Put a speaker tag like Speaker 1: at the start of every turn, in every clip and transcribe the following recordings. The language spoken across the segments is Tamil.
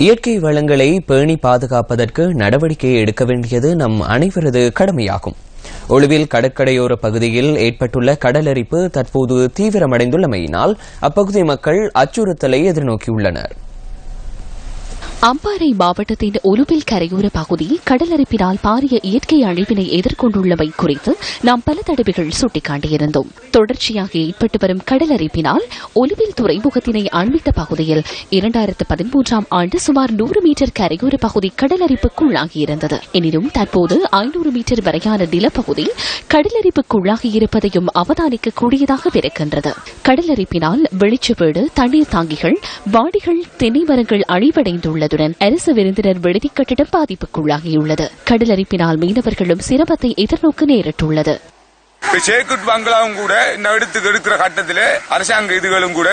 Speaker 1: இயற்கை வளங்களை பேணி பாதுகாப்பதற்கு நடவடிக்கை எடுக்க வேண்டியது நம் அனைவரது கடமையாகும். ஒழுவில் கடற்கரையோர பகுதியில் ஏற்பட்டுள்ள கடலரிப்பு தற்போது தீவிரமடைந்துள்ளமையினால் அப்பகுதி மக்கள் அச்சுறுத்தலை எதிர்நோக்கியுள்ளனர்.
Speaker 2: அம்பாறை மாவட்டத்தின் ஒலுவில் கரையோர பகுதி கடலரிப்பினால் பாரிய இயற்கை அழிவினை எதிர்கொண்டுள்ளமை குறித்து நாம் பல தடவைகள் சுட்டிக்காட்டியிருந்தோம். தொடர்ச்சியாக ஏற்பட்டு வரும் கடலரிப்பினால் ஒலுவில் துறைமுகத்தினை அண்மித்த பகுதியில் 2013ஆம் ஆண்டு சுமார் 100 மீட்டர் கரையோர பகுதி கடலரிப்புக்குள்ளாகியிருந்தது. எனினும் தற்போது 500 மீட்டர் வரையான நிலப்பகுதி கடலரிப்புக்குள்ளாகியிருப்பதையும் அவதானிக்கக்கூடியதாக இருக்கின்றது. கடலரிப்பினால் வெளிச்சவீடு, தண்ணீர் தாங்கிகள், வாடிகள், தென்னை மரங்கள் அழிவடைந்துள்ளது. அரசு விருந்தினர் விடுதி கட்டிடம் பாதிப்புக்குள்ளாகியுள்ளது. கடலரிப்பினால் மீனவர்களும் சிரமத்தை எதிர்நோக்க நேரிட்டுள்ளது.
Speaker 3: சேக்குட் பங்களாவும் கூட இந்த இடத்துக்கு எடுக்கிற கட்டத்தில் அரசாங்க இதுகளும் கூட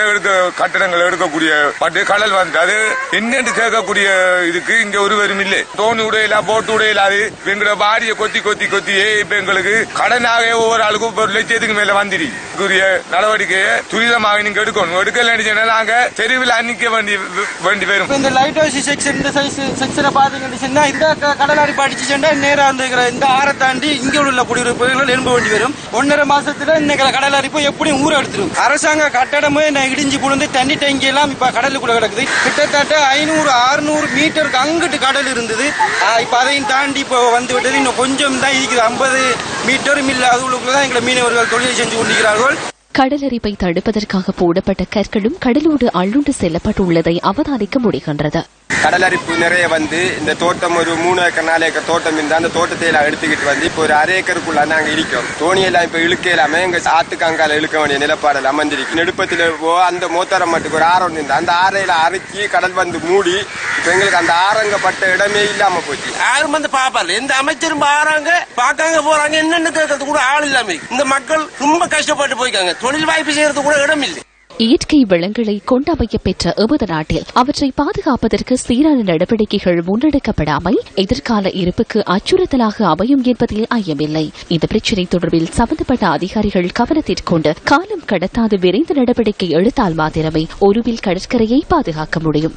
Speaker 3: கட்டடங்கள் எடுக்கக்கூடிய பட்டு கடல் வந்து அது என்னென்று கேட்கக்கூடிய இதுக்கு இங்க ஒருவரும் இல்லை. தோணி உடையில போட்டு உடையிலாது எங்களோட பாடியை கொத்தி கொத்தி கொத்தியே இப்ப எங்களுக்கு கடனாக ஒவ்வொரு ஆளுக்கும் 1 லட்சத்துக்கு மேல வந்துடுரிய நடவடிக்கையை துரிதமாக நீங்க எடுக்கணும். எடுக்கல நாங்க தெருவில் அன்னிக்க வேண்டி வரும்.
Speaker 4: இந்த லைட் ஹவுஸ் செக்ஷனை பாத்தீங்கன்னா இந்த கடலாடி படிச்சுட்டா நேரா இந்த ஆறை தாண்டி இங்க உள்ள குடியிருப்புகள் எழும்ப வேண்டி வரும். 1.5 மாசத்துல இன்னைக்கு கடல் அரிப்பு எப்படி ஊற எடுத்துரும். அரசாங்க கட்டடமே இடிஞ்சு புழுந்து தண்ணி டேங்கி எல்லாம் இப்ப கடலுக்குள்ள கிடக்குது. கிட்டத்தட்ட 500-600 மீட்டருக்கு அங்கிட்டு கடல் இருந்தது. இப்ப அதையும் தாண்டி இப்ப வந்து விட்டது. இன்னும் கொஞ்சம் தான் இருக்குது. 50 மீட்டரும் இல்ல. அதுக்குள்ளதான் எங்களை மீனவர்கள் தொழிலை செஞ்சு கொண்டிருக்கிறார்கள்.
Speaker 2: கடலரிப்பை தடுப்பதற்காக போடப்பட்ட கற்களும் கடலோடு அள்ளுண்டு செல்லப்பட்டுள்ளதை அவதானிக்க முடிகின்றது.
Speaker 5: கடலரிப்பு நிறைய வந்து இந்த தோட்டம் ஒரு 3 ஏக்கர் 4 ஏக்கர் தோட்டம் இருந்தா அந்த தோட்டத்தை எல்லாம் எடுத்துக்கிட்டு வந்து இப்போ ஒரு 1/2 ஏக்கருக்குள்ள நாங்க இருக்கோம். தோணியெல்லாம் இப்ப இழுக்க இல்லாம எங்க ஆத்துக்கு அங்கால இழுக்க வேண்டிய நிலப்பாடல் அமைஞ்சிருக்கு. நெடுப்பத்தில் அந்த மோத்தாரம் மட்டுக்கு ஒரு ஆறு இருந்தா அந்த ஆறையில அரைச்சி கடல் வந்து மூடி இப்ப எங்களுக்கு அந்த ஆரங்கப்பட்ட இடமே இல்லாம போச்சு.
Speaker 6: யாரும் வந்து பாப்பாரு எந்த அமைச்சரும் பாறாங்க பாக்காங்க போறாங்க. என்னன்னு கேட்கறது கூட ஆள் இல்லாம இந்த மக்கள் ரொம்ப கஷ்டப்பட்டு போய்க்காங்க. தொழில் வாய்ப்பு செய்யறது கூட இடம் இல்லை.
Speaker 2: இயற்கை வளங்களை கொண்டமைய பெற்ற எமது நாட்டில் அவற்றை பாதுகாப்பதற்கு சீரான நடவடிக்கைகள் முன்னெடுக்கப்படாமல் எதிர்கால இருப்புக்கு அச்சுறுத்தலாக அமையும் என்பதில் ஐயமில்லை. இந்த பிரச்சினை தொடர்பில் சம்பந்தப்பட்ட அதிகாரிகள் கவனத்திற்கொண்டு காலம் கடத்தாது விரைந்து நடவடிக்கை எடுத்தால் மாத்திரமே ஒருவில் கடற்கரையை பாதுகாக்க முடியும்.